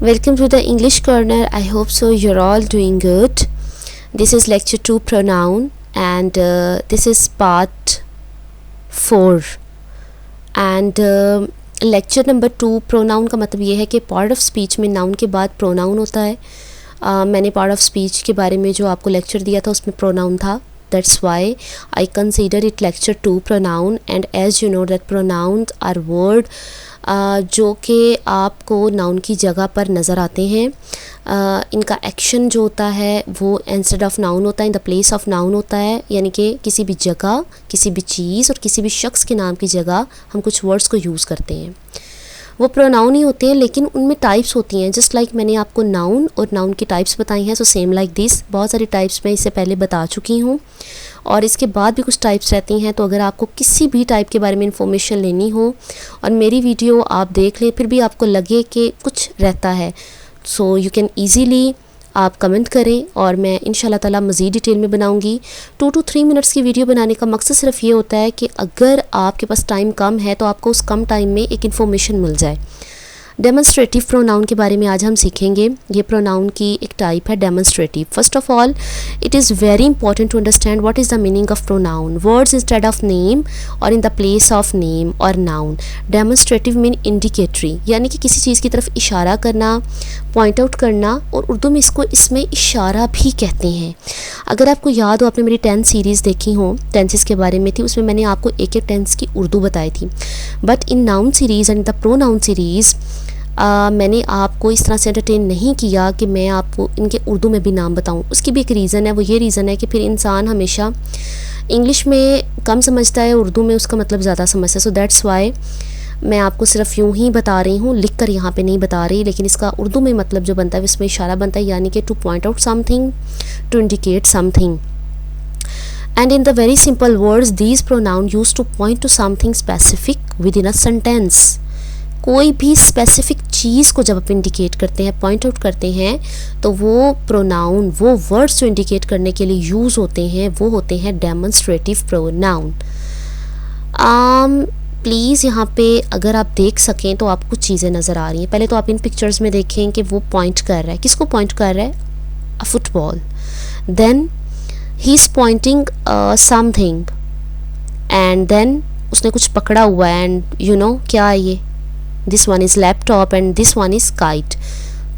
Welcome to the English Corner. I hope so you're all doing good. This is lecture 2 pronoun and this is part 4 and lecture number 2 pronoun का मतलब ये है कि part of speech में noun के बाद pronoun होता है. मैंने part of speech के बारे में जो आपको lecture दिया था उसमें pronoun था. That's why I consider it lecture 2 pronoun, and as you know that pronouns are word जो कि आपको नाउन की जगह पर नज़र आते हैं. इनका एक्शन जो होता है वो इंस्टेड ऑफ नाउन होता है, इन द प्लेस ऑफ नाउन होता है, यानी कि किसी भी जगह, किसी भी चीज़ और किसी भी शख्स के नाम की जगह हम कुछ वर्ड्स को यूज़ करते हैं. वो प्रोनाउन ही होते हैं लेकिन उनमें टाइप्स होती हैं. जस्ट लाइक मैंने आपको नाउन और नाउन की टाइप्स बताई हैं, सो सेम लाइक दिस बहुत सारी टाइप्स मैं इससे पहले बता चुकी हूँ और इसके बाद भी कुछ टाइप्स रहती हैं. तो अगर आपको किसी भी टाइप के बारे में इंफॉर्मेशन लेनी हो और मेरी वीडियो आप देख लें फिर भी आपको लगे कि कुछ रहता है, सो यू कैन ईज़िली आप कमेंट करें और मैं इंशाल्लाह ताला मज़ीद डिटेल में बनाऊंगी. 2 to 3 मिनट्स की वीडियो बनाने का मकसद सिर्फ ये होता है कि अगर आपके पास टाइम कम है तो आपको उस कम टाइम में एक इन्फॉर्मेशन मिल जाए. डेमोन्स्ट्रेटिव प्रोनाउन के बारे में आज हम सीखेंगे. ये प्रोनाउन की एक टाइप है demonstrative. First of all it is very important to understand what is the meaning of pronoun. Words instead of name और in the place of name और नाउन. डेमोन्स्ट्रेटिव मीन इंडिकेटरी, यानी कि किसी चीज़ की तरफ इशारा करना, पॉइंट आउट करना, और उर्दू में इसमें इशारा भी कहते हैं. अगर आपको याद हो, आपने मेरी 10 सीरीज़ देखी हो, टेंसेस के बारे में थी, उसमें मैंने आपको एक एक टेंस की उर्दू बताई थी. But in noun series and the pronoun series मैंने आपको इस तरह से एंटरटेन नहीं किया कि मैं आपको इनके उर्दू में भी नाम बताऊं. उसकी भी एक रीज़न है. वो ये रीज़न है कि फिर इंसान हमेशा इंग्लिश में कम समझता है, उर्दू में उसका मतलब ज़्यादा समझता है. सो दैट्स वाई मैं आपको सिर्फ यूं ही बता रही हूँ, लिख कर यहाँ पे नहीं बता रही, लेकिन इसका उर्दू में मतलब जो बनता है इसमें इशारा बनता है, यानी कि to point out something, to indicate something. And in the very simple words, these pronouns used to point to something specific within a sentence. कोई भी स्पेसिफिक चीज़ को जब आप इंडिकेट करते हैं, पॉइंट आउट करते हैं, तो वो प्रोनाउन, वो वर्ड्स जो इंडिकेट करने के लिए यूज़ होते हैं वो होते हैं डेमोन्स्ट्रेटिव प्रोनाउन. प्लीज़ यहाँ पे अगर आप देख सकें तो आपको कुछ चीज़ें नज़र आ रही हैं. पहले तो आप इन पिक्चर्स में देखें कि वो पॉइंट कर रहा है. किसको पॉइंट कर रहा है? A football. Then he is pointing something and then उसने कुछ पकड़ा हुआ है एंड यू नो क्या है ये? This one is laptop and this one is kite.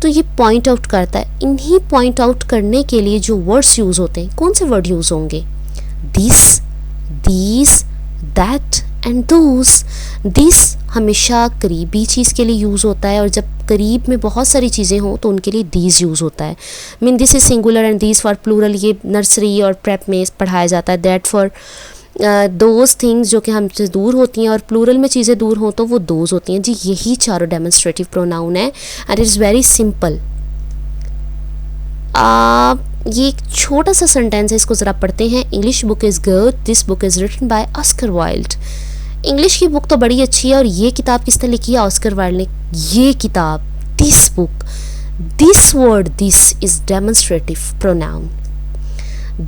तो ये पॉइंट आउट करता है. इन्हीं पॉइंट आउट करने के लिए जो वर्ड्स यूज़ होते हैं, कौन से वर्ड यूज़ होंगे? This, these, that and those. This हमेशा करीबी चीज़ के लिए यूज़ होता है और जब करीब में बहुत सारी चीज़ें हों तो उनके लिए दीज यूज़ होता है. Mean this is singular and these for plural. ये नर्सरी और प्रेप में पढ़ाया जाता है. दैट फॉर दोज थिंग्स जो कि हमसे दूर होती हैं, और प्लूरल में चीज़ें दूर हों तो वो दोज होती हैं. जी यही चारों डेमोन्स्ट्रेटिव प्रोनाउन है and it is very simple. ये एक छोटा सा सेंटेंस है, इसको ज़रा पढ़ते हैं. English book is good, this book is written by Oscar Wilde. English की बुक तो बड़ी अच्छी है और ये किताब किसने लिखी है? ऑस्कर वाइल्ड ने. ये किताब, this book, this word this is demonstrative pronoun.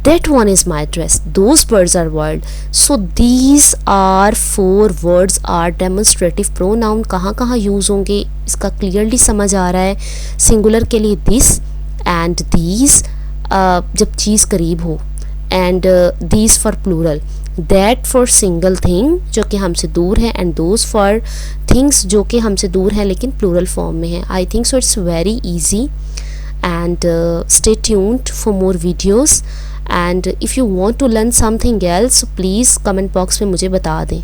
That one is my dress. Those birds are wild. So these are 4 words are demonstrative pronoun. कहाँ कहाँ यूज़ होंगे इसका क्लियरली समझ आ रहा है. सिंगुलर के लिए this and these जब चीज़ करीब हो, and these for plural. That for single thing जो कि हमसे दूर है, and those for things जो कि हमसे दूर हैं लेकिन plural form में है. I think so it's very easy and stay tuned for more videos. And if you want to learn something else, please comment box में मुझे बता दें.